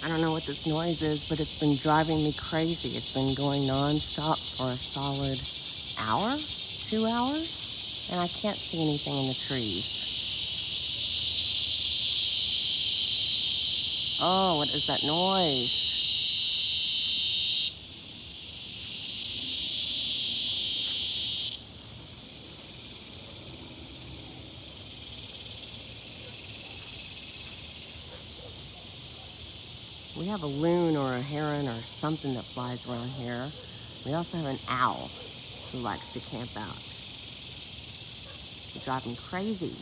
I don't know what this noise is, but it's been driving me crazy. It's been going nonstop for a solid hour, 2 hours, and I can't see anything in the trees. Oh, what is that noise? We have a loon or a heron or something that flies around here. We also have an owl who likes to camp out. They drive me crazy.